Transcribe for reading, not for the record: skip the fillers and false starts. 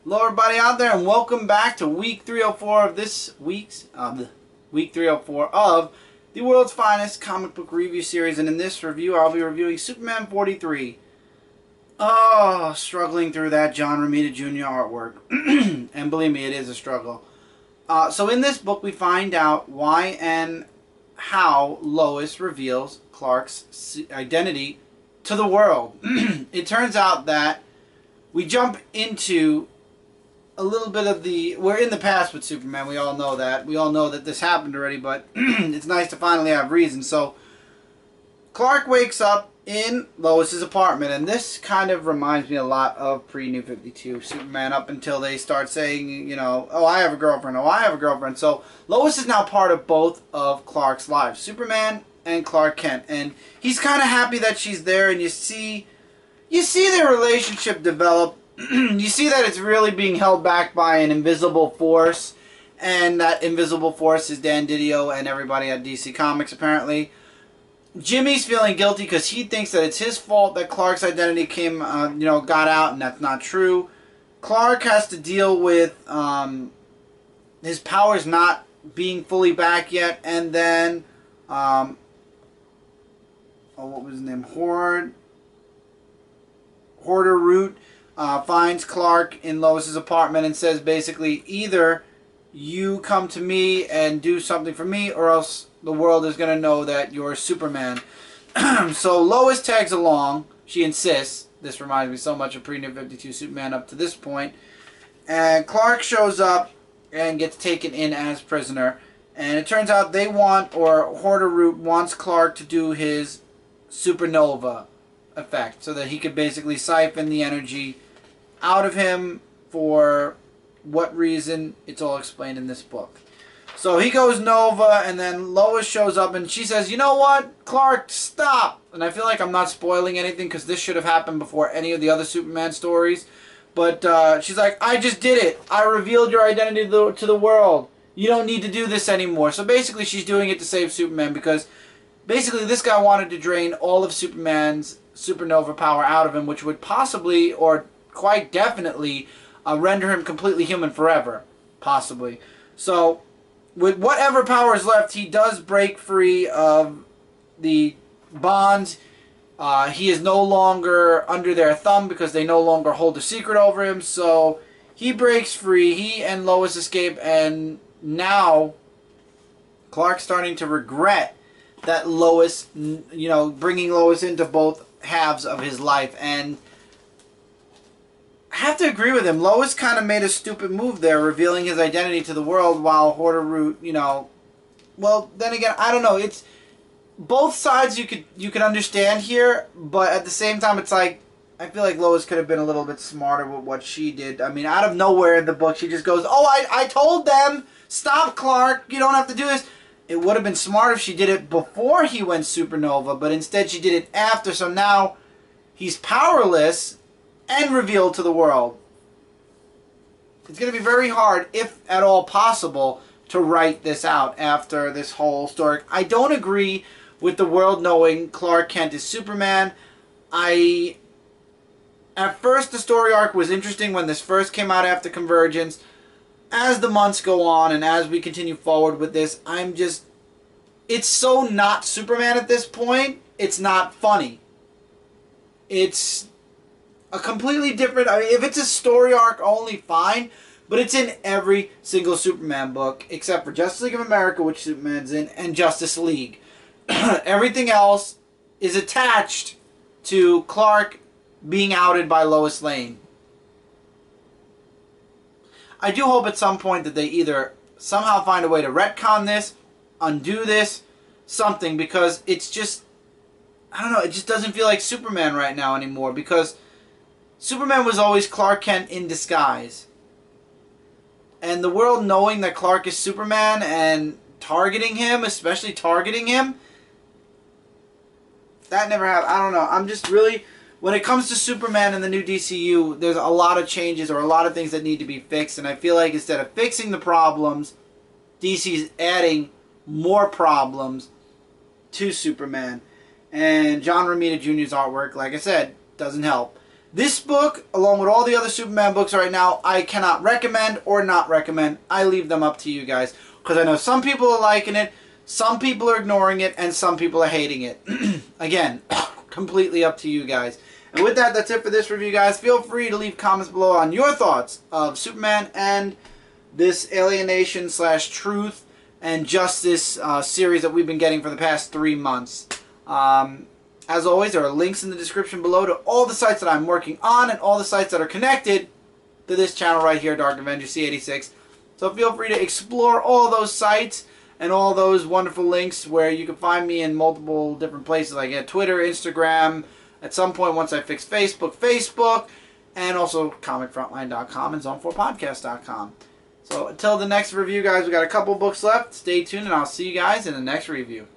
Hello everybody out there and welcome back to week 304 of this week 304 of the world's finest comic book review series, and in this review I'll be reviewing Superman 43. Oh, struggling through that John Romita Jr. artwork. And believe me, it is a struggle. So in this book we find out why and how Lois reveals Clark's identity to the world. It turns out that we jump into a little bit of we're in the past with Superman. We all know that. We all know that this happened already, but it's nice to finally have reason. So Clark wakes up in Lois's apartment, and this kind of reminds me a lot of pre-New 52 Superman, up until they start saying, you know, oh, I have a girlfriend, oh, I have a girlfriend. So Lois is now part of both of Clark's lives, Superman and Clark Kent, and he's kind of happy that she's there, and you see their relationship develop. You see that it's really being held back by an invisible force, and that invisible force is Dan Didio and everybody at DC Comics apparently. Jimmy's feeling guilty because he thinks that it's his fault that Clark's identity got out, and that's not true. Clark has to deal with his powers not being fully back yet, and then what was his name? Hoarder Root finds Clark in Lois's apartment and says basically, either you come to me and do something for me, or else the world is going to know that you're Superman. So Lois tags along. She insists. This reminds me so much of pre-New 52 Superman up to this point. And Clark shows up and gets taken in as prisoner. And it turns out they want, or Hoarder Root wants Clark to do his supernova effect, so that he could basically siphon the energy out of him. For what reason, it's all explained in this book. So he goes Nova, and then Lois shows up and she says, you know what, Clark, stop. And I feel like I'm not spoiling anything because this should have happened before any of the other Superman stories. But she's like, I just did it. I revealed your identity to the world. You don't need to do this anymore. So basically she's doing it to save Superman, because basically this guy wanted to drain all of Superman's supernova power out of him, which would possibly, or quite definitely, render him completely human forever. Possibly. So with whatever power is left, he does break free of the bonds. He is no longer under their thumb because they no longer hold a secret over him. So he breaks free. He and Lois escape, and now Clark's starting to regret that Lois, bringing Lois into both halves of his life. And I have to agree with him. Lois kind of made a stupid move there, revealing his identity to the world, while Hoarder Root, well, then again, I don't know. It's both sides you could understand here, but at the same time, it's like, I feel like Lois could have been a little bit smarter with what she did. I mean, out of nowhere in the book, she just goes, oh, I told them, stop, Clark, you don't have to do this. It would have been smart if she did it before he went supernova, but instead she did it after, so now he's powerless and revealed to the world. It's going to be very hard, if at all possible, to write this out after this whole story. I don't agree with the world knowing Clark Kent is Superman. At first the story arc was interesting when this first came out after Convergence. As the months go on and as we continue forward with this, it's so not Superman at this point, it's not funny. It's a completely different, I mean, if it's a story arc only, fine, but it's in every single Superman book, except for Justice League of America, which Superman's in, and Justice League. Everything else is attached to Clark being outed by Lois Lane. I do hope at some point that they either somehow find a way to retcon this, undo this, something, because it's just, I don't know, it just doesn't feel like Superman right now anymore, because Superman was always Clark Kent in disguise. And the world knowing that Clark is Superman and targeting him, especially targeting him, that never happened. I don't know. I'm just really, when it comes to Superman in the new DCU, there's a lot of changes or a lot of things that need to be fixed. And I feel like instead of fixing the problems, DC's adding more problems to Superman. And John Romita Jr.'s artwork, like I said, doesn't help. This book, along with all the other Superman books right now, I cannot recommend or not recommend. I leave them up to you guys. Because I know some people are liking it, some people are ignoring it, and some people are hating it. Again, completely up to you guys. And with that, that's it for this review, guys. Feel free to leave comments below on your thoughts of Superman and this alienation / truth and justice series that we've been getting for the past 3 months. As always, there are links in the description below to all the sites that I'm working on and all the sites that are connected to this channel right here, Dark Avenger C86. So feel free to explore all those sites and all those wonderful links where you can find me in multiple different places like Twitter, Instagram, at some point once I fix Facebook, and also comicfrontline.com and zone4podcast.com. So until the next review, guys, we got a couple books left. Stay tuned, and I'll see you guys in the next review.